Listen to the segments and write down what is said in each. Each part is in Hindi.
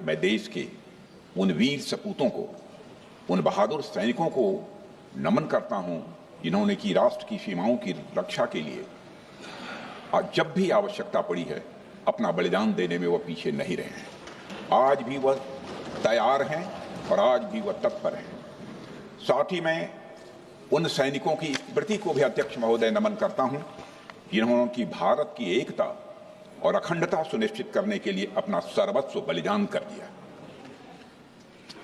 मैं देश के उन वीर सपूतों को, उन बहादुर सैनिकों को नमन करता हूं जिन्होंने की राष्ट्र की सीमाओं की रक्षा के लिए जब भी आवश्यकता पड़ी है अपना बलिदान देने में वह पीछे नहीं रहे हैं। आज भी वह तैयार हैं और आज भी वह तत्पर हैं। साथ ही मैं उन सैनिकों की स्मृति को भी अध्यक्ष महोदय नमन करता हूं जिन्होंने की भारत की एकता और अखंडता सुनिश्चित करने के लिए अपना सर्वस्व बलिदान कर दिया।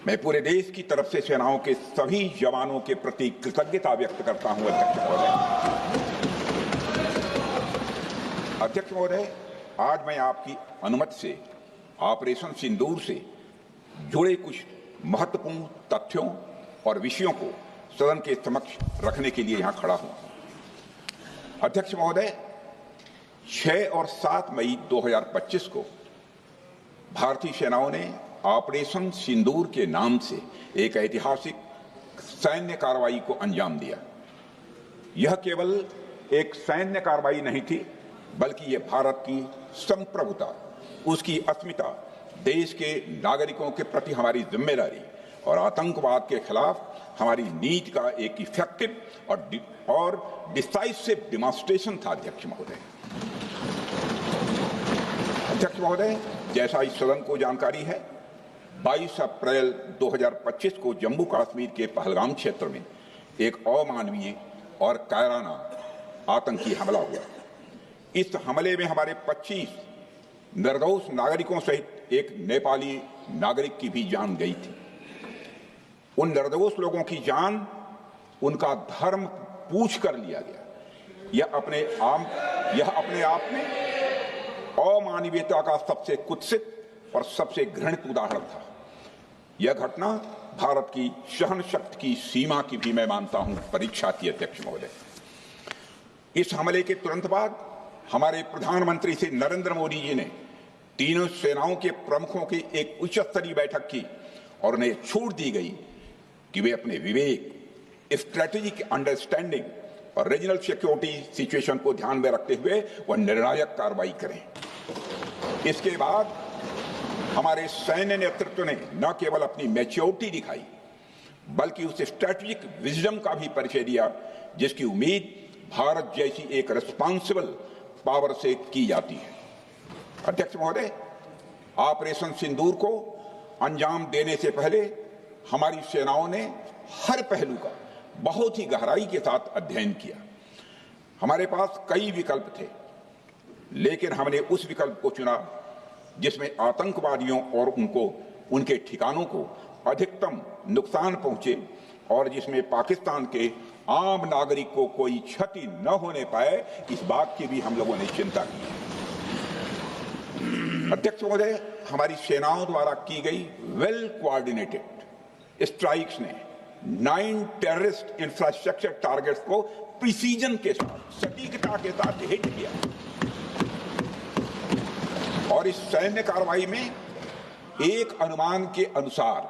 मैं पूरे देश की तरफ से सेनाओं के सभी जवानों के प्रति कृतज्ञता व्यक्त करता हूं अध्यक्ष महोदय। अध्यक्ष महोदय, आज मैं आपकी अनुमति से ऑपरेशन सिंदूर से जुड़े कुछ महत्वपूर्ण तथ्यों और विषयों को सदन के समक्ष रखने के लिए यहां खड़ा हूं। अध्यक्ष महोदय, 6 और 7 मई 2025 को भारतीय सेनाओं ने ऑपरेशन सिंदूर के नाम से एक ऐतिहासिक सैन्य कार्रवाई को अंजाम दिया। यह केवल एक सैन्य कार्रवाई नहीं थी, बल्कि यह भारत की संप्रभुता, उसकी अस्मिता, देश के नागरिकों के प्रति हमारी जिम्मेदारी और आतंकवाद के खिलाफ हमारी नीति का एक इफेक्टिव और डिसाइसिव डेमोन्स्ट्रेशन था। अध्यक्ष महोदय, जैसा इस सदन को जानकारी है, 22 अप्रैल 2025 को जम्मू कश्मीर के पहलगाम क्षेत्र में एक अमानवीय और कायराना आतंकी हमला हुआ। इस हमले में हमारे 25 निर्दोष नागरिकों सहित एक नेपाली नागरिक की भी जान गई थी। उन निर्दोष लोगों की जान उनका धर्म पूछ कर लिया गया। यह अपने आप में अमानवीयता का सबसे कुत्सित और सबसे घृणित उदाहरण था। यह घटना भारत की सहन शक्ति की सीमा की भी मैं मानता हूं परीक्षा थी। अध्यक्ष महोदय, इस हमले के तुरंत बाद हमारे प्रधानमंत्री श्री नरेंद्र मोदी जी ने तीनों सेनाओं के प्रमुखों की एक उच्च स्तरीय बैठक की और उन्हें छूट दी गई कि वे अपने विवेक, स्ट्रेटेजिक अंडरस्टैंडिंग और रीजनल सिक्योरिटी सिचुएशन को ध्यान में रखते हुए वह निर्णायक कार्रवाई करें। इसके बाद हमारे सैन्य नेतृत्व ने न केवल अपनी मैच्योरिटी दिखाई, बल्कि उस स्ट्रेटेजिक विजडम का भी परिचय दिया जिसकी उम्मीद भारत जैसी एक रिस्पॉन्सिबल पावर से की जाती है। अध्यक्ष महोदय, ऑपरेशन सिंदूर को अंजाम देने से पहले हमारी सेनाओं ने हर पहलू का बहुत ही गहराई के साथ अध्ययन किया। हमारे पास कई विकल्प थे, लेकिन हमने उस विकल्प को चुना जिसमें आतंकवादियों और उनके ठिकानों को अधिकतम नुकसान पहुंचे और जिसमें पाकिस्तान के आम नागरिक को कोई क्षति न होने पाए, इस बात की भी हम लोगों ने चिंता की। अध्यक्ष महोदय, हमारी सेनाओं द्वारा की गई वेल कोऑर्डिनेटेड स्ट्राइक्स ने 9 टेररिस्ट इंफ्रास्ट्रक्चर टारगेट्स को प्रिसीजन के साथ, सटीकता के साथ हिट किया और इस सैन्य कार्रवाई में एक अनुमान के अनुसार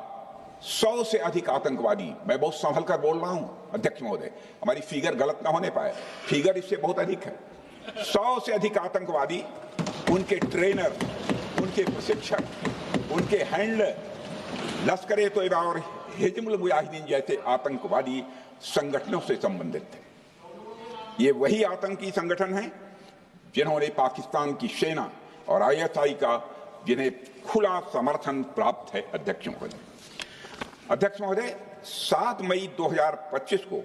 100 से अधिक आतंकवादी, मैं बहुत संभल कर बोल रहा हूं अध्यक्ष महोदय, हमारी फिगर गलत ना होने पाए, फिगर इससे बहुत अधिक है। 100 से अधिक आतंकवादी, उनके ट्रेनर, उनके प्रशिक्षक, उनके हैंडलर, लश्कर-ए तोयबा और हिजबुल मुजाहिदीन जैसे आतंकवादी संगठनों से संबंधित थे। ये वही आतंकी संगठन हैं जिन्होंने पाकिस्तान की सेना और ISI का जिन्हें खुला समर्थन प्राप्त है। अध्यक्ष महोदय, 7 मई 2025 को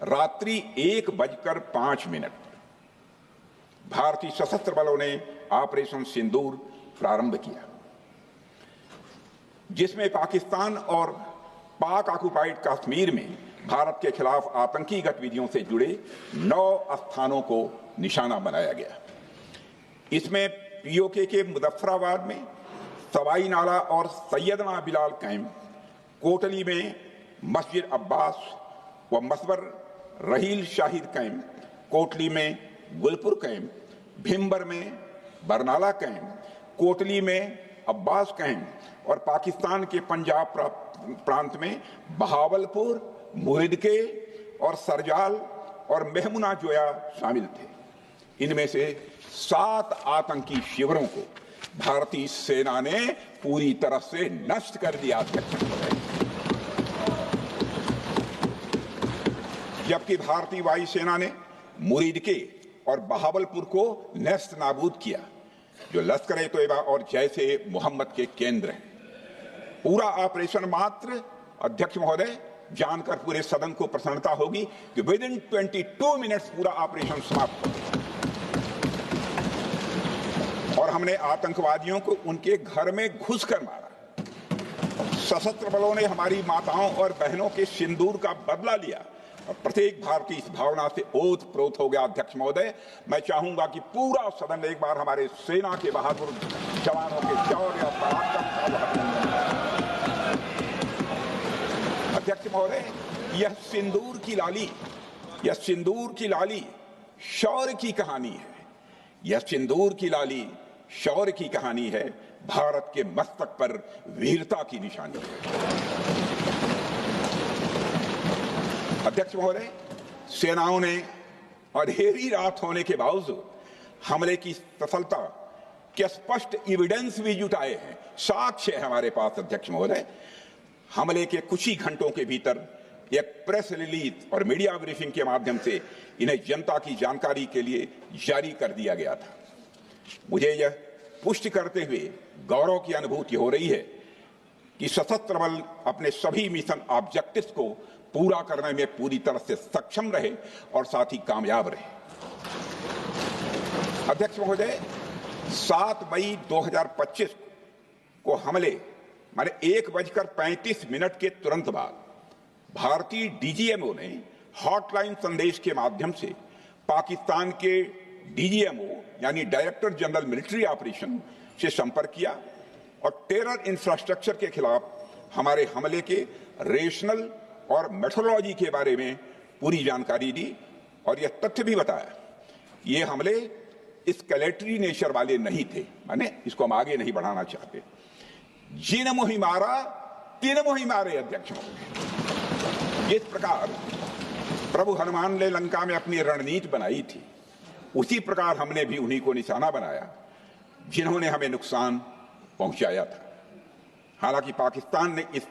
रात्रि 1:05 भारतीय सशस्त्र बलों ने ऑपरेशन सिंदूर प्रारंभ किया, जिसमें पाकिस्तान और पाक ऑक्युपाइड कश्मीर में भारत के खिलाफ आतंकी गतिविधियों से जुड़े 9 स्थानों को निशाना बनाया गया। इसमें POK के मुजफ्फराबाद में सवाई नाला और सैयदना बिलाल कैंप, कोटली में मस्जिद अब्बास व मसबर रहील शाहिद कैंप, कोटली में गुलपुर कैंप, भिम्बर में बरनाला कैंप, कोटली में अब्बास कैंप और पाकिस्तान के पंजाब प्रांत में बहावलपुर, मुहिदके और सरजाल और मेहमुना जोया शामिल थे। इनमें से 7 आतंकी शिविरों को भारतीय सेना ने पूरी तरह से नष्ट कर दिया। जबकि भारतीय वायुसेना ने मुरीदके और बहावलपुर को नेस्त नाबूद किया, जो लश्कर-ए-तोयबा और जैश-ए मोहम्मद के केंद्र हैं। पूरा ऑपरेशन मात्र, अध्यक्ष महोदय, जानकर पूरे सदन को प्रसन्नता होगी कि विद इन 22 मिनट्स पूरा ऑपरेशन समाप्त हो गया और हमने आतंकवादियों को उनके घर में घुसकर मारा। सशस्त्र बलों ने हमारी माताओं और बहनों के सिंदूर का बदला लिया और प्रत्येक भारतीय इस भावना से ओत-प्रोत हो गया। अध्यक्ष महोदय, मैं चाहूंगा कि पूरा सदन एक बार हमारे सेना के बहादुर जवानों के शौर्य और पराक्रम का अभिनंदन करे। अध्यक्ष महोदय, यह सिंदूर की लाली शौर्य की कहानी है। यह सिंदूर की लाली शौर्य की कहानी है, भारत के मस्तक पर वीरता की निशानी है। अध्यक्ष महोदय, सेनाओं ने अंधेरी रात होने के बावजूद हमले की सफलता के स्पष्ट एविडेंस भी जुटाए हैं, साक्ष्य है हमारे पास। अध्यक्ष महोदय, हमले के कुछ ही घंटों के भीतर एक प्रेस रिलीज और मीडिया ब्रीफिंग के माध्यम से इन्हें जनता की जानकारी के लिए जारी कर दिया गया था। मुझे यह पुष्टि करते हुए गौरव की अनुभूति हो रही है कि सशस्त्र बल अपने सभी मिशन ऑब्जेक्टिव्स को पूरा करने में पूरी तरह से सक्षम रहे और साथ ही कामयाब रहे। अध्यक्ष महोदय, 7 मई 2025 को हमले माने 1:35 के तुरंत बाद भारतीय डीजीएमओ ने हॉटलाइन संदेश के माध्यम से पाकिस्तान के डीजीएमओ यानी डायरेक्टर जनरल मिलिट्री ऑपरेशन से संपर्क किया और टेरर इंफ्रास्ट्रक्चर के खिलाफ हमारे हमले के रेशनल और मेथोडोलॉजी के बारे में पूरी जानकारी दी और यह तथ्य भी बताया ये हमले एस्केलेटरी नेचर वाले नहीं थे, माने इसको हम आगे नहीं बढ़ाना चाहते। जिन मोहि मारा तीन मोहि मारे। अध्यक्ष महोदय, जिस प्रकार प्रभु हनुमान ने लंका में अपनी रणनीति बनाई थी, उसी प्रकार हमने भी उन्हीं को निशाना बनाया जिन्होंने हमें नुकसान पहुंचाया था। हालांकि पाकिस्तान ने इस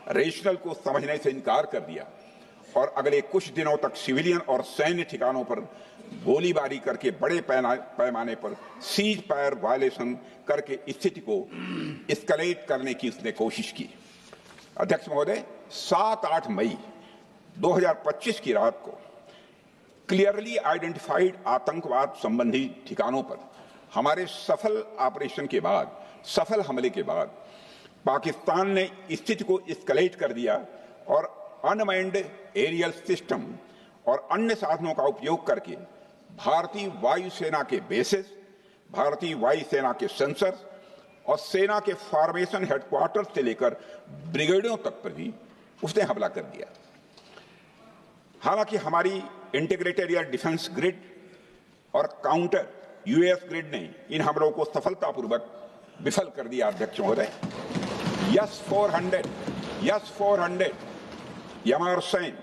रेशनल को समझने से इनकार कर दिया और अगले कुछ दिनों तक सिविलियन और सैन्य ठिकानों पर गोलीबारी करके बड़े पैमाने पर सीज फायर वायलेशन करके स्थिति को एस्केलेट करने की उसने कोशिश की। अध्यक्ष महोदय, 7-8 मई 2025 की रात को क्लियरली आइडेंटिफाइड आतंकवाद संबंधी ठिकानों पर हमारे सफल ऑपरेशन के बाद, सफल हमले के बाद पाकिस्तान ने स्थिति को एस्केलेट कर दिया और अनमैन्ड एरियल सिस्टम और अन्य साधनों का उपयोग करके भारतीय वायुसेना के बेसेस, भारतीय वायुसेना के सेंसर्स और सेना के फॉर्मेशन हेडक्वार्टर से लेकर ब्रिगेडों तक पर भी उसने हमला कर दिया। हालांकि हमारी इंटीग्रेटेड एयर डिफेंस ग्रिड और काउंटर यूएस ग्रिड ने इन हमलों को सफलतापूर्वक विफल कर दिया। अध्यक्ष महोदय, यस 400 यमारसैन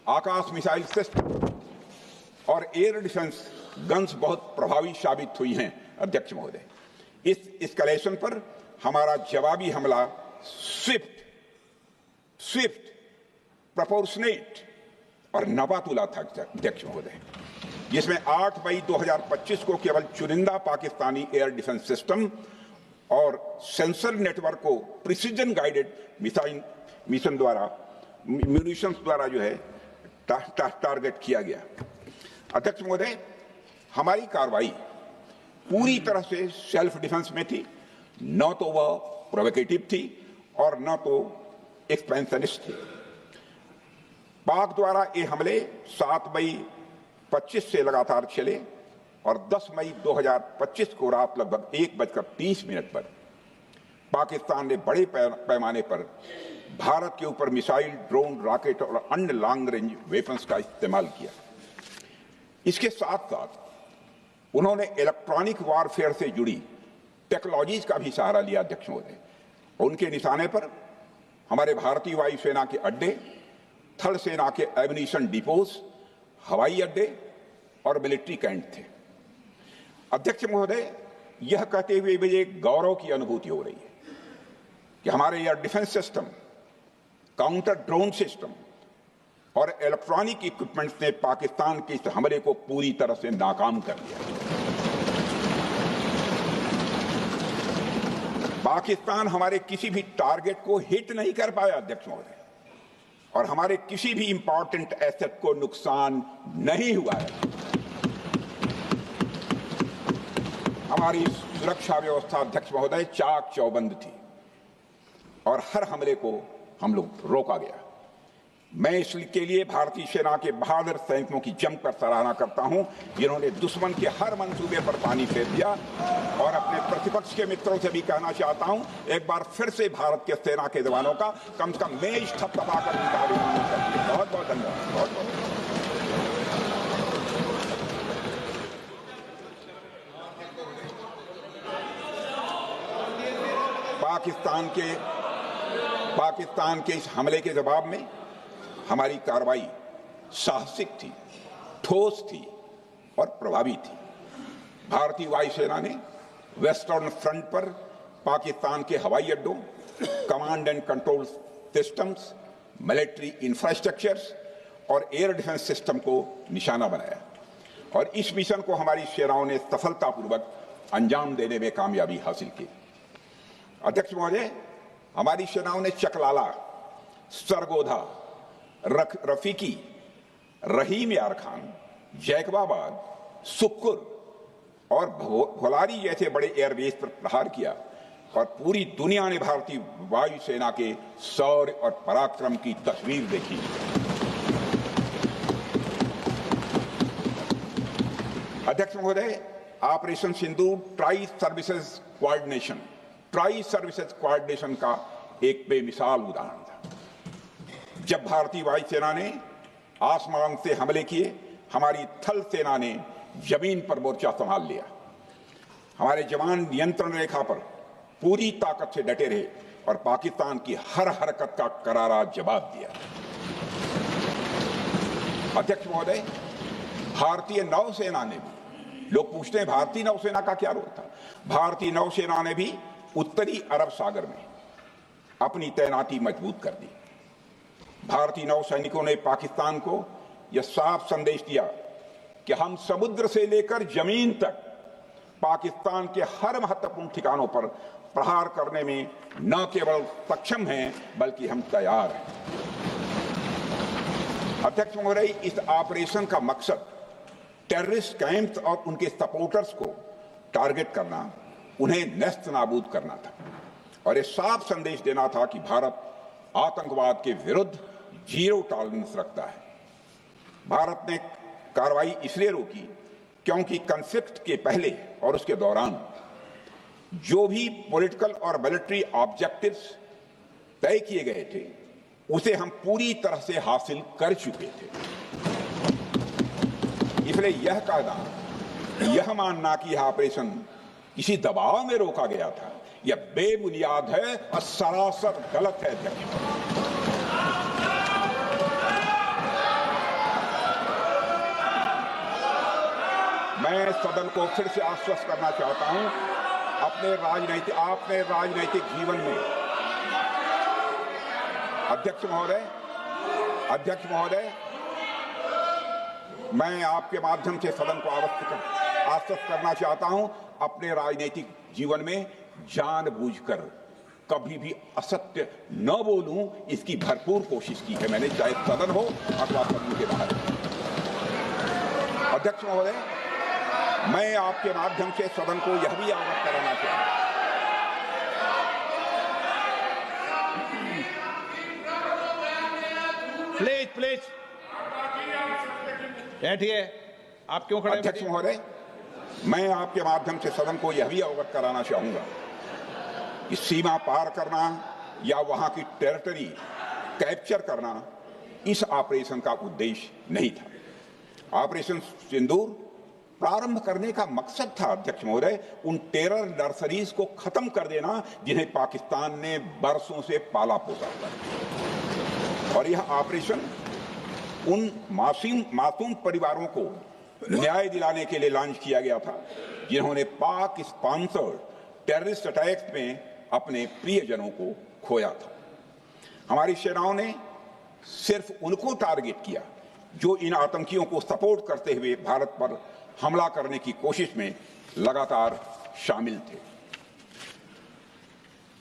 आकाश मिसाइल सिस्टम और एयर डिफेंस गन्स बहुत प्रभावी साबित हुई हैं। अध्यक्ष महोदय, इस एस्केलेशन पर हमारा जवाबी हमला स्विफ्ट, प्रोपोर्शनेट और नवातुला था। अध्यक्ष महोदय, जिसमें 8 मई 2025 को केवल चुनिंदा पाकिस्तानी एयर डिफेंस सिस्टम और सेंसर नेटवर्क को प्रिसीजन गाइडेड मिशन द्वारा म्यूनिशंस द्वारा जो है टारगेट किया गया। अध्यक्ष महोदय, हमारी कार्रवाई पूरी तरह से सेल्फ डिफेंस में थी, न तो वह प्रोवोकेटिव थी और न तो एक्सपेंशनिस्ट थी। पाक द्वारा ये हमले 7 मई 25 से लगातार चले और 10 मई 2025 को रात लगभग 1:30 पर पाकिस्तान ने बड़े पैमाने पर भारत के ऊपर मिसाइल, ड्रोन, रॉकेट और अन्य लॉन्ग रेंज वेपन्स का इस्तेमाल किया। इसके साथ साथ उन्होंने इलेक्ट्रॉनिक वॉरफेयर से जुड़ी टेक्नोलॉजीज का भी सहारा लिया। अध्यक्ष महोदय, उनके निशाने पर हमारे भारतीय वायुसेना के अड्डे, थल सेना के एम्यूनिशन डिपोज, हवाई अड्डे और मिलिट्री कैंट थे। अध्यक्ष महोदय, यह कहते हुए मुझे गौरव की अनुभूति हो रही है कि हमारे air defence system, counter drone system और इलेक्ट्रॉनिक इक्विपमेंट्स ने पाकिस्तान के इस हमले को पूरी तरह से नाकाम कर दिया। पाकिस्तान हमारे किसी भी टारगेट को हिट नहीं कर पाया अध्यक्ष महोदय, और हमारे किसी भी इंपॉर्टेंट एसेट को नुकसान नहीं हुआ है। हमारी सुरक्षा व्यवस्था अध्यक्ष महोदय चाक चौबंद थी और हर हमले को हम लोग रोका गया। मैं इसके लिए भारतीय सेना के बहादुर सैनिकों की जमकर सराहना करता हूं, जिन्होंने दुश्मन के हर मंसूबे पर पानी फेर दिया। और अपने प्रतिपक्ष के मित्रों से भी कहना चाहता हूं, एक बार फिर से भारत के सेना के जवानों का कम से कम मेज थपथपाकर उनका अभिनंदन करिए। बहुत बहुत धन्यवाद। बहुत बहुत पाकिस्तान के इस हमले के जवाब में हमारी कार्रवाई साहसिक थी, ठोस थी और प्रभावी थी। भारतीय वायुसेना ने वेस्टर्न फ्रंट पर पाकिस्तान के हवाई अड्डों, command and control systems, military infrastructures और एयर डिफेंस सिस्टम को निशाना बनाया और इस मिशन को हमारी सेनाओं ने सफलतापूर्वक अंजाम देने में कामयाबी हासिल की। अध्यक्ष महोदय, हमारी सेनाओं ने चकलाला, सरगोधा, रफीकी, रहीम यार खान, जैकबाबाद, सुक्कुर और भोलारी जैसे बड़े एयरबेस पर प्रहार किया और पूरी दुनिया ने भारतीय वायुसेना के शौर्य और पराक्रम की तस्वीर देखी। अध्यक्ष महोदय, ऑपरेशन सिंदूर ट्राई सर्विसेज कोऑर्डिनेशन का एक बेमिसाल उदाहरण था। जब भारतीय वायुसेना ने आसमान से हमले किए, हमारी थल सेना ने जमीन पर मोर्चा संभाल लिया। हमारे जवान नियंत्रण रेखा पर पूरी ताकत से डटे रहे और पाकिस्तान की हर हरकत का करारा जवाब दिया। अध्यक्ष महोदय, भारतीय नौसेना ने भी, लोग पूछते हैं भारतीय नौसेना का क्या रोल था, भारतीय नौसेना ने भी उत्तरी अरब सागर में अपनी तैनाती मजबूत कर दी। भारतीय नौसैनिकों ने पाकिस्तान को यह साफ संदेश दिया कि हम समुद्र से लेकर जमीन तक पाकिस्तान के हर महत्वपूर्ण ठिकानों पर प्रहार करने में न केवल सक्षम हैं बल्कि हम तैयार हैं। अध्यक्ष महोदय, इस ऑपरेशन का मकसद टेररिस्ट कैंप्स और उनके सपोर्टर्स को टारगेट करना, उन्हें नेस्त नाबूद करना था और यह साफ संदेश देना था कि भारत आतंकवाद के विरुद्ध जीरो टॉलरेंस रखता है। भारत ने कार्रवाई इसलिए रोकी क्योंकि कॉन्फ्लिक्ट के पहले और उसके दौरान जो भी पॉलिटिकल और मिलिट्री ऑब्जेक्टिव्स तय किए गए थे उसे हम पूरी तरह से हासिल कर चुके थे। इसलिए यह कहना, यह मानना कि यह ऑपरेशन किसी दबाव में रोका गया था, यह बेबुनियाद है और सरासर गलत है। मैं सदन को फिर से आश्वस्त करना चाहता हूं, अपने राजनीतिक जीवन में अध्यक्ष महोदय, मैं आपके माध्यम से सदन को आश्वस्त करना चाहता हूं, अपने राजनीतिक जीवन में जानबूझकर कभी भी असत्य न बोलूं, इसकी भरपूर कोशिश की है मैंने, चाहे सदन हो अथवा सदन के बाहर। अध्यक्ष महोदय, मैं आपके माध्यम से सदन को यह भी अवगत कराना चाहता हूं, प्लीज बैठिए। आप क्यों खड़े? अध्यक्ष महोदय, मैं आपके माध्यम से सदन को यह भी अवगत कराना चाहूंगा कि सीमा पार करना या वहां की टेरिटरी कैप्चर करना इस ऑपरेशन का उद्देश्य नहीं था। ऑपरेशन सिंदूर प्रारंभ करने का मकसद था अध्यक्ष महोदय, उन टेरर नर्सरीज को खत्म कर देना जिन्हें पाकिस्तान ने बरसों से पाला पोसा था। और यह ऑपरेशन उन मासूम परिवारों को न्याय दिलाने के लिए लॉन्च किया गया था जिन्होंने पाक स्पॉन्सर्ड टेररिस्ट अटैक्स में अपने प्रियजनों को खोया था। हमारी सेनाओं ने सिर्फ उनको टारगेट किया जो इन आतंकियों को सपोर्ट करते हुए भारत पर हमला करने की कोशिश में लगातार शामिल थे।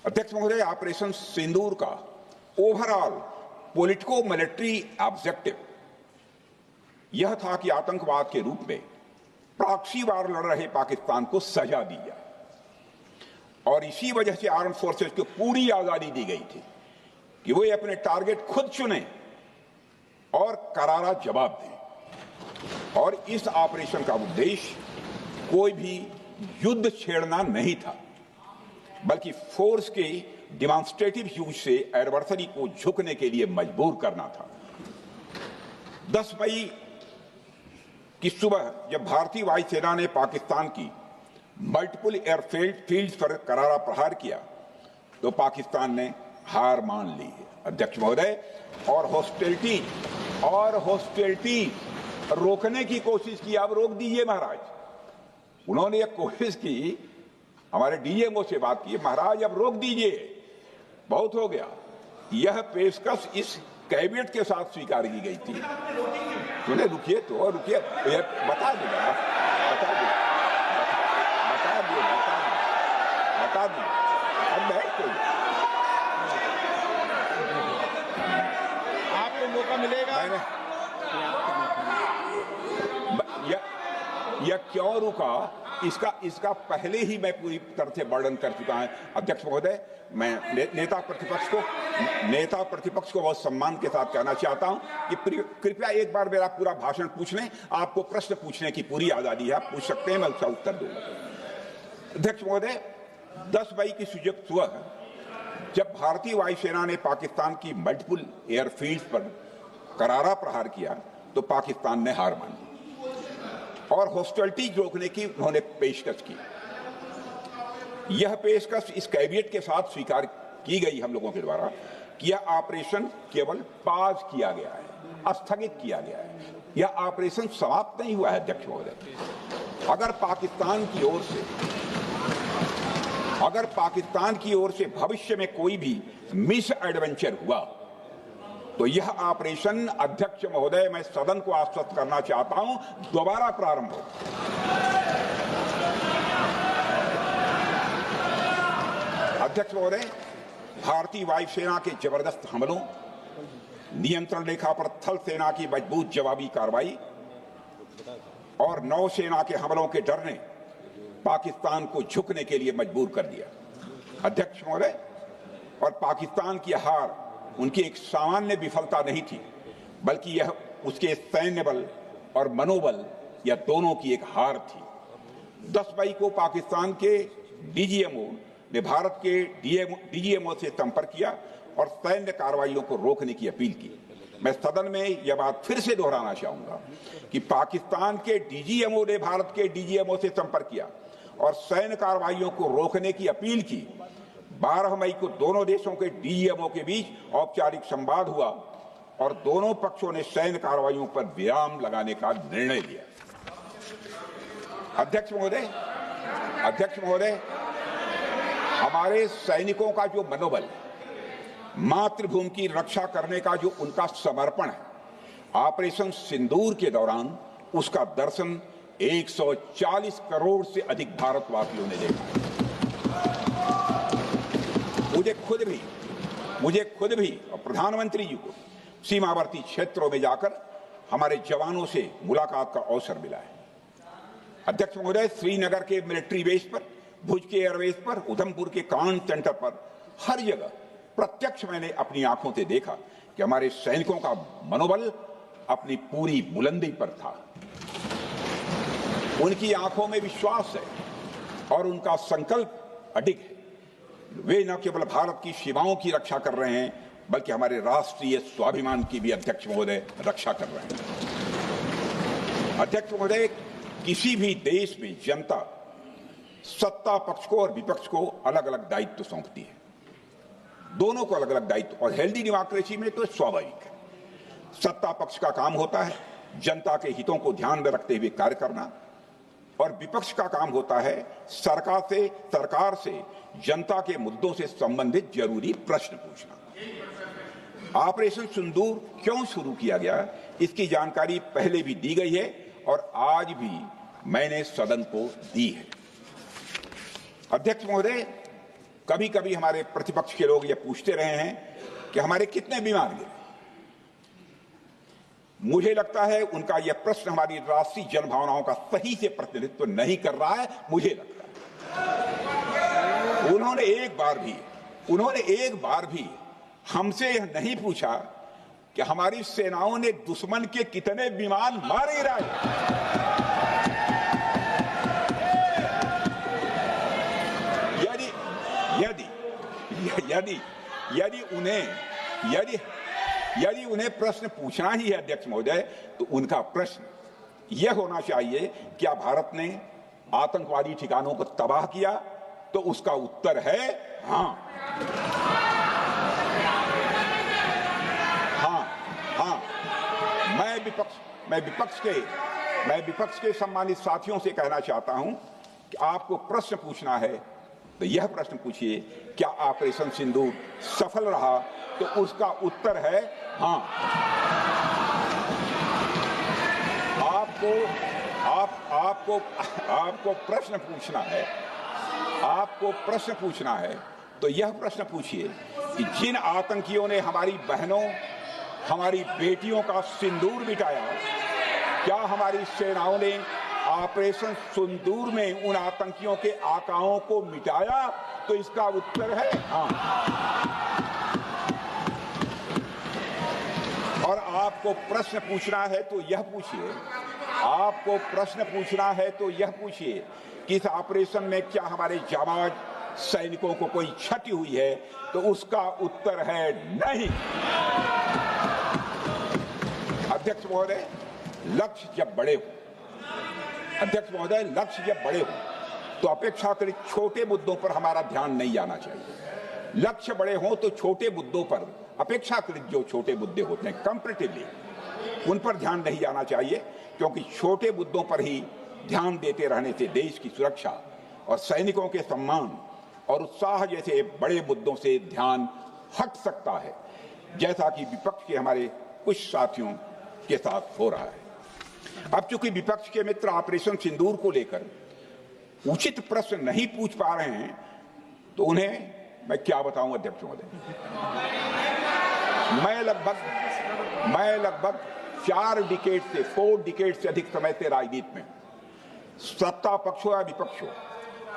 अध्यक्ष महोदय, ऑपरेशन सिंदूर का ओवरऑल पॉलिटिको मिलिट्री ऑब्जेक्टिव यह था कि आतंकवाद के रूप में प्रॉक्सी वार लड़ रहे पाकिस्तान को सजा दी जाए, और इसी वजह से आर्म फोर्सेस को पूरी आजादी दी गई थी कि वे अपने टारगेट खुद चुने और करारा जवाब दें। और इस ऑपरेशन का उद्देश्य कोई भी युद्ध छेड़ना नहीं था, बल्कि फोर्स के डिमॉन्स्ट्रेटिव यूज से एडवर्सरी को झुकने के लिए मजबूर करना था। 10 मई की सुबह जब भारतीय वायुसेना ने पाकिस्तान की मल्टीपल एयरफील्ड पर करारा प्रहार किया तो पाकिस्तान ने हार मान ली है अध्यक्ष महोदय, और हॉस्टिलिटी रोकने की कोशिश की। अब रोक दीजिए महाराज। उन्होंने एक कोशिश की, हमारे डीएमओ से बात की, महाराज अब रोक दीजिए, बहुत हो गया। यह पेशकश इस कैबिनेट के साथ स्वीकार की गई थी। उन्हें रुकिए तो रुकिए, बता दो अब बैठ आपको मौका मिलेगा। यह क्यों रुका, इसका पहले ही मैं पूरी तरह से वर्णन कर चुका हूं अध्यक्ष महोदय। मैं नेता प्रतिपक्ष को बहुत सम्मान के साथ कहना चाहता हूं कि कृपया एक बार मेरा पूरा भाषण पूछ लें। आपको प्रश्न पूछने की पूरी आजादी है, आप पूछ सकते हैं, मैं उसका उत्तर दूंगा। अध्यक्ष महोदय, 10 मई की सुबह जब भारतीय वायुसेना ने पाकिस्तान की मल्टीपल एयरफील्ड पर करारा प्रहार किया तो पाकिस्तान ने हार मानी और हॉस्टिलिटी रोकने की उन्होंने पेशकश की। यह पेशकश इस कैबिनेट के साथ स्वीकार की गई हम लोगों के द्वारा कि यह ऑपरेशन केवल पाज किया गया है, स्थगित किया गया है। यह ऑपरेशन समाप्त नहीं हुआ है अध्यक्ष महोदय। अगर पाकिस्तान की ओर से भविष्य में कोई भी मिस एडवेंचर हुआ तो यह ऑपरेशन अध्यक्ष महोदय, मैं सदन को आश्वस्त करना चाहता हूं, दोबारा प्रारंभ हो। अध्यक्ष महोदय, भारतीय वायुसेना के जबरदस्त हमलों, नियंत्रण रेखा पर थल सेना की मजबूत जवाबी कार्रवाई और नौसेना के हमलों के डर ने पाकिस्तान को झुकने के लिए मजबूर कर दिया अध्यक्ष महोदय। और पाकिस्तान की हार उनकी एक सामान्य विफलता नहीं थी, बल्कि यह उसके सैन्य बल और मनोबल या दोनों की एक हार थी। 10 मई को पाकिस्तान के डीजीएमओ ने भारत के डीजीएमओ से संपर्क किया और सैन्य कार्रवाइयों को रोकने की अपील की। मैं सदन में यह बात फिर से दोहराना चाहूंगा कि पाकिस्तान के डीजीएमओ ने भारत के डीजीएमओ से संपर्क किया और सैन्य कार्रवाइयों को रोकने की अपील की। 12 मई को दोनों देशों के डीजीएमओ के बीच औपचारिक संवाद हुआ और दोनों पक्षों ने सैन्य कार्रवाइयों पर विराम लगाने का निर्णय लिया। अध्यक्ष महोदय, हमारे सैनिकों का जो मनोबल, मातृभूमि की रक्षा करने का जो उनका समर्पण है, ऑपरेशन सिंदूर के दौरान उसका दर्शन 140 करोड़ से अधिक भारतवासियों ने देखा। मुझे खुद भी और प्रधानमंत्री जी को सीमावर्ती क्षेत्रों में जाकर हमारे जवानों से मुलाकात का अवसर मिला है। अध्यक्ष महोदय, श्रीनगर के मिलिट्री बेस पर, भुज के एयरबेस पर, उधमपुर के कमांड सेंटर पर, हर जगह प्रत्यक्ष मैंने अपनी आंखों से देखा कि हमारे सैनिकों का मनोबल अपनी पूरी बुलंदी पर था। उनकी आंखों में विश्वास है और उनका संकल्प अडिग है। वे न केवल भारत की सीमाओं की रक्षा कर रहे हैं, बल्कि हमारे राष्ट्रीय स्वाभिमान की भी अध्यक्ष महोदय रक्षा कर रहे हैं। अध्यक्ष महोदय, किसी भी देश में जनता सत्ता पक्ष को और विपक्ष को अलग अलग दायित्व सौंपती है, दोनों को अलग अलग दायित्व, और हेल्दी डेमोक्रेसी में तो स्वाभाविक है। सत्ता पक्ष का काम होता है जनता के हितों को ध्यान में रखते हुए कार्य करना, और विपक्ष का काम होता है सरकार से जनता के मुद्दों से संबंधित जरूरी प्रश्न पूछना। ऑपरेशन सिंदूर क्यों शुरू किया गया, इसकी जानकारी पहले भी दी गई है और आज भी मैंने सदन को दी है। अध्यक्ष महोदय, कभी कभी हमारे प्रतिपक्ष के लोग ये पूछते रहे हैं कि हमारे कितने बीमार गिरे। मुझे लगता है उनका यह प्रश्न हमारी राष्ट्रीय जनभावनाओं का सही से प्रतिनिधित्व नहीं कर रहा है। मुझे लगता है उन्होंने एक बार भी हमसे यह नहीं पूछा कि हमारी सेनाओं ने दुश्मन के कितने विमान मार गिराए। यदि उन्हें प्रश्न पूछना ही है अध्यक्ष महोदय, तो उनका प्रश्न यह होना चाहिए, क्या भारत ने आतंकवादी ठिकानों को तबाह किया? तो उसका उत्तर है हाँ। मैं विपक्ष के सम्मानित साथियों से कहना चाहता हूं कि आपको प्रश्न पूछना है तो यह प्रश्न पूछिए, क्या ऑपरेशन सिंदूर सफल रहा? तो उसका उत्तर है हाँ। आपको प्रश्न पूछना है तो यह प्रश्न पूछिए कि जिन आतंकियों ने हमारी बहनों, हमारी बेटियों का सिंदूर मिटाया, क्या हमारी सेनाओं ने ऑपरेशन सिंदूर में उन आतंकियों के आकाओं को मिटाया? तो इसका उत्तर है हाँ। और आपको प्रश्न पूछना है तो यह पूछिए कि इस ऑपरेशन में क्या हमारे जाबाज सैनिकों को कोई क्षति हुई है? तो उसका उत्तर है नहीं। अध्यक्ष महोदय, लक्ष्य जब बड़े हो तो अपेक्षाकृत छोटे मुद्दों पर हमारा ध्यान नहीं जाना चाहिए। लक्ष्य बड़े हों तो छोटे मुद्दों पर, अपेक्षाकृत जो छोटे मुद्दे होते हैं कंपैरेटिवली, उन पर ध्यान नहीं जाना चाहिए, क्योंकि छोटे मुद्दों पर ही ध्यान देते रहने से देश की सुरक्षा और सैनिकों के सम्मान और उत्साह जैसे बड़े मुद्दों से ध्यान हट सकता है, जैसा कि विपक्ष के हमारे कुछ साथियों के साथ हो रहा है। अब चूंकि विपक्ष के मित्र ऑपरेशन सिंदूर को लेकर उचित प्रश्न नहीं पूछ पा रहे हैं, तो उन्हें मैं क्या बताऊं अध्यक्ष महोदय। मैं लगभग 4 डिकेड से अधिक समय से राजनीति में, सत्ता पक्ष हो या विपक्ष हो,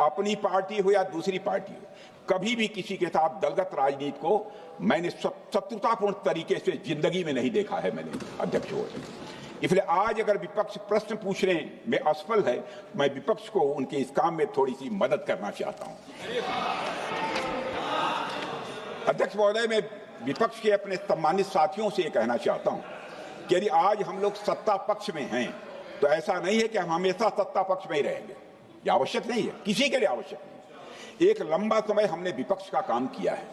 अपनी पार्टी हो या दूसरी पार्टी हो, कभी भी किसी के साथ दलगत राजनीति को मैंने शत्रुतापूर्ण तरीके से जिंदगी में नहीं देखा है मैंने अध्यक्ष महोदय। इसलिए आज अगर विपक्ष प्रश्न पूछने में असफल है, मैं विपक्ष को उनके इस काम में थोड़ी सी मदद करना चाहता हूं। अध्यक्ष महोदय, मैं विपक्ष के अपने सम्मानित साथियों से ये कहना चाहता हूं कि यदि आज हम लोग सत्ता पक्ष में हैं, तो ऐसा नहीं है कि हम हमेशा सत्ता पक्ष में ही रहेंगे। यह आवश्यक नहीं है, किसी के लिए आवश्यक नहीं। एक लंबा समय हमने विपक्ष का काम किया है,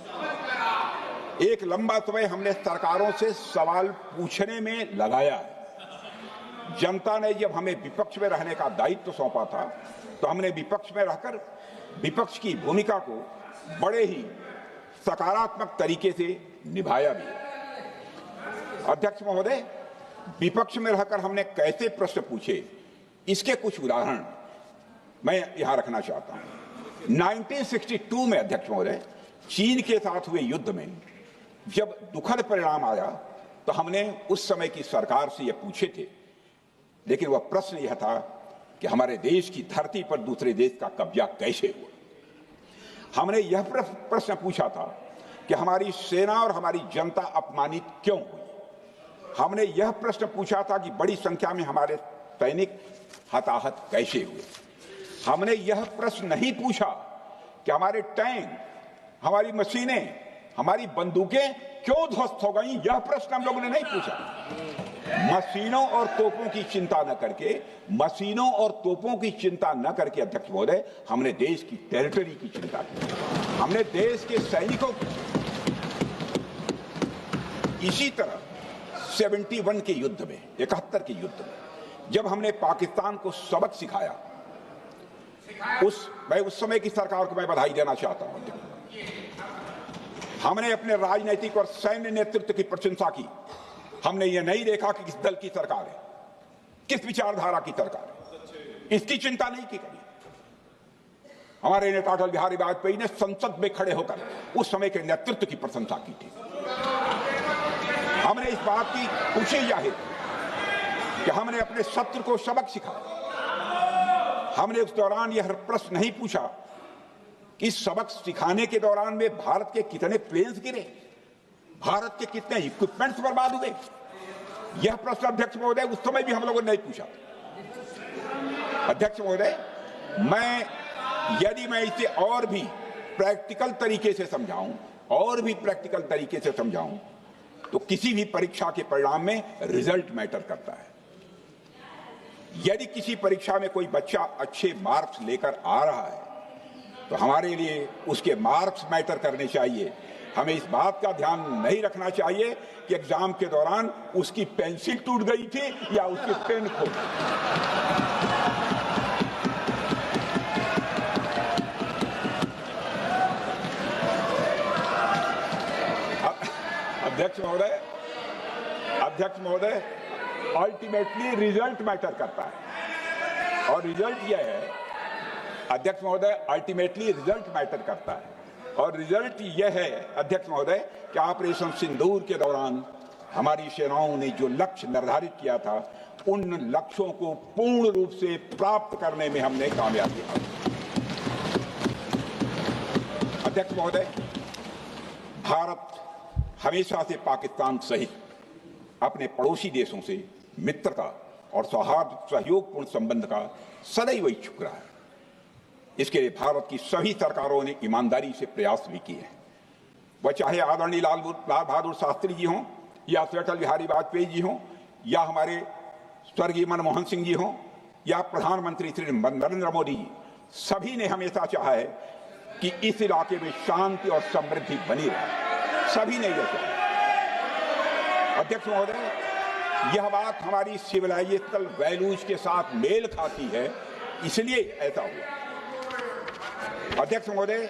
एक लंबा समय हमने सरकारों से सवाल पूछने में लगाया है। जनता ने जब हमें विपक्ष में रहने का दायित्व सौंपा था, तो हमने विपक्ष में रहकर विपक्ष की भूमिका को बड़े ही सकारात्मक तरीके से निभाया भी। अध्यक्ष महोदय, विपक्ष में रहकर हमने कैसे प्रश्न पूछे, इसके कुछ उदाहरण मैं यहां रखना चाहता हूं। 1962 में अध्यक्ष महोदय, चीन के साथ हुए युद्ध में जब दुखद परिणाम आया, तो हमने उस समय की सरकार से यह पूछे थे, लेकिन वह प्रश्न यह था कि हमारे देश की धरती पर दूसरे देश का कब्जा कैसे हुआ। हमने यह प्रश्न पूछा था कि हमारी सेना और हमारी जनता अपमानित क्यों हुई। हमने यह प्रश्न पूछा था कि बड़ी संख्या में हमारे सैनिक हताहत कैसे हुए। हमने यह प्रश्न नहीं पूछा कि हमारे टैंक, हमारी मशीनें, हमारी बंदूकें क्यों ध्वस्त हो गई। यह प्रश्न हम लोगों ने नहीं पूछा। मशीनों और तोपों की चिंता न करके अध्यक्ष महोदय, हमने देश की टेरिटरी की चिंता की, हमने देश के सैनिकों की। इसी तरह 71 के युद्ध में, 71 के युद्ध में, जब हमने पाकिस्तान को सबक सिखाया मैं उस समय की सरकार को मैं बधाई देना चाहता हूं। हमने अपने राजनीतिक और सैन्य नेतृत्व की प्रशंसा की। हमने ये नहीं देखा कि किस दल की सरकार है, किस विचारधारा की सरकार है, इसकी चिंता नहीं की कभी। हमारे नेता अटल बिहारी वाजपेयी ने संसद में खड़े होकर उस समय के नेतृत्व की प्रशंसा की थी। हमने इस बात की खुशी जाहिर कि हमने अपने शत्रु को सबक सिखाया। हमने उस दौरान यह प्रश्न नहीं पूछा कि सबक सिखाने के दौरान में भारत के कितने प्लेन्स गिरे, भारत के कितने इक्विपमेंट्स बर्बाद हुए। यह प्रश्न अध्यक्ष महोदय उस समय भी हम लोगों ने नहीं पूछा। अध्यक्ष महोदय, यदि मैं इसे और भी प्रैक्टिकल तरीके से समझाऊं तो किसी भी परीक्षा के परिणाम में रिजल्ट मैटर करता है। यदि किसी परीक्षा में कोई बच्चा अच्छे मार्क्स लेकर आ रहा है तो हमारे लिए उसके मार्क्स मैटर करने चाहिए। हमें इस बात का ध्यान नहीं रखना चाहिए कि एग्जाम के दौरान उसकी पेंसिल टूट गई थी या उसकी पेन खो गई। अध्यक्ष महोदय, अल्टीमेटली रिजल्ट मैटर करता है और रिजल्ट यह है, अध्यक्ष महोदय, अल्टीमेटली रिजल्ट मैटर करता है और रिजल्ट यह है अध्यक्ष महोदय कि ऑपरेशन सिंदूर के दौरान हमारी सेनाओं ने जो लक्ष्य निर्धारित किया था उन लक्ष्यों को पूर्ण रूप से प्राप्त करने में हमने कामयाबी हासिल की। अध्यक्ष महोदय, भारत हमेशा से पाकिस्तान सहित अपने पड़ोसी देशों से मित्रता और सौहार्द सहयोगपूर्ण संबंध का सदैव इच्छुक रहा है। इसके लिए भारत की सभी सरकारों ने ईमानदारी से प्रयास भी किए हैं। वह चाहे आदरणीय लाल बहादुर शास्त्री जी हों या अटल बिहारी वाजपेयी जी हों या हमारे स्वर्गीय मनमोहन सिंह जी हों या प्रधानमंत्री श्री नरेंद्र मोदी जी, सभी ने हमेशा चाहा है कि इस इलाके में शांति और समृद्धि बनी रहे। सभी ने यह चाहा। अध्यक्ष महोदय, यह बात हमारी सिविलाइजेशनल वैल्यूज के साथ मेल खाती है, इसलिए ऐसा हुआ। अध्यक्ष महोदय,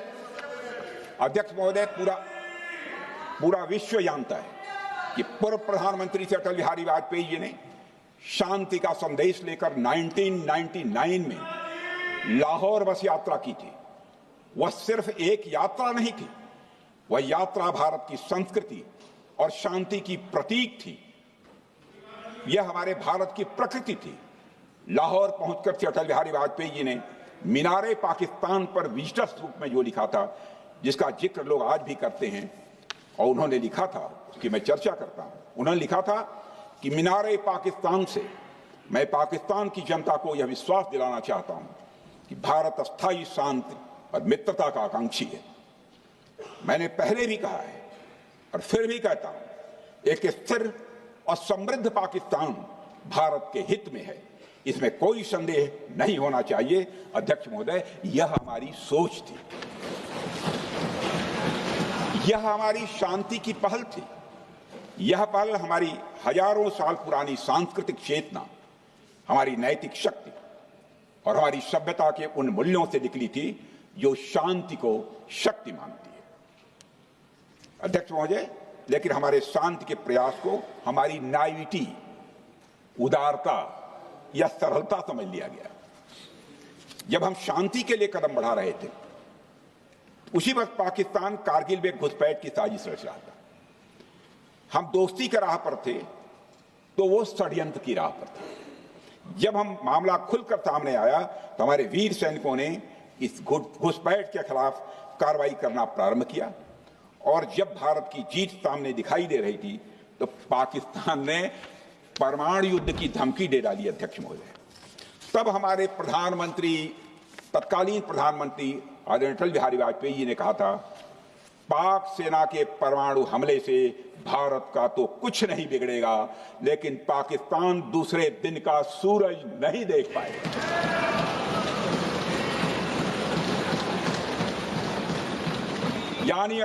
पूरा विश्व जानता है कि पूर्व प्रधानमंत्री से अटल बिहारी वाजपेयी जी ने शांति का संदेश लेकर 1999 में लाहौर बस यात्रा की थी। वह सिर्फ एक यात्रा नहीं थी, वह यात्रा भारत की संस्कृति और शांति की प्रतीक थी। यह हमारे भारत की प्रकृति थी। लाहौर पहुंचकर अटल बिहारी वाजपेयी जी ने मीनारे पाकिस्तान पर विजिटर्स रूप में जो लिखा था, जिसका जिक्र लोग आज भी करते हैं, और उन्होंने लिखा था, उसकी मैं चर्चा करता हूं। उन्होंने लिखा था कि मीनारे पाकिस्तान से मैं पाकिस्तान की जनता को यह विश्वास दिलाना चाहता हूं कि भारत अस्थायी शांति और मित्रता का आकांक्षी है। मैंने पहले भी कहा है और फिर भी कहता हूं, एक स्थिर और समृद्ध पाकिस्तान भारत के हित में है, इसमें कोई संदेह नहीं होना चाहिए। अध्यक्ष महोदय, यह हमारी सोच थी, यह हमारी शांति की पहल थी। यह पहल हमारी हजारों साल पुरानी सांस्कृतिक चेतना, हमारी नैतिक शक्ति और हमारी सभ्यता के उन मूल्यों से निकली थी जो शांति को शक्ति मानती है। अध्यक्ष महोदय, लेकिन हमारे शांति के प्रयास को हमारी नाइविटी, उदारता या सरलता समझ लिया गया। जब हम शांति के लिए कदम बढ़ा रहे थे, उसी वक्त पाकिस्तान कारगिल में घुसपैठ की साजिश रच रहा था। हम दोस्ती के राह पर थे तो वो षड्यंत्र की राह पर थे। जब हम मामला खुलकर सामने आया तो हमारे वीर सैनिकों ने इस घुसपैठ के खिलाफ कार्रवाई करना प्रारंभ किया, और जब भारत की जीत सामने दिखाई दे रही थी तो पाकिस्तान ने परमाणु युद्ध की धमकी दे डाली। अध्यक्ष महोदय, तब हमारे तत्कालीन प्रधानमंत्री आदरणीय अटल बिहारी वाजपेयी जी ने कहा था, पाक सेना के परमाणु हमले से भारत का तो कुछ नहीं बिगड़ेगा, लेकिन पाकिस्तान दूसरे दिन का सूरज नहीं देख पाएगा। यानी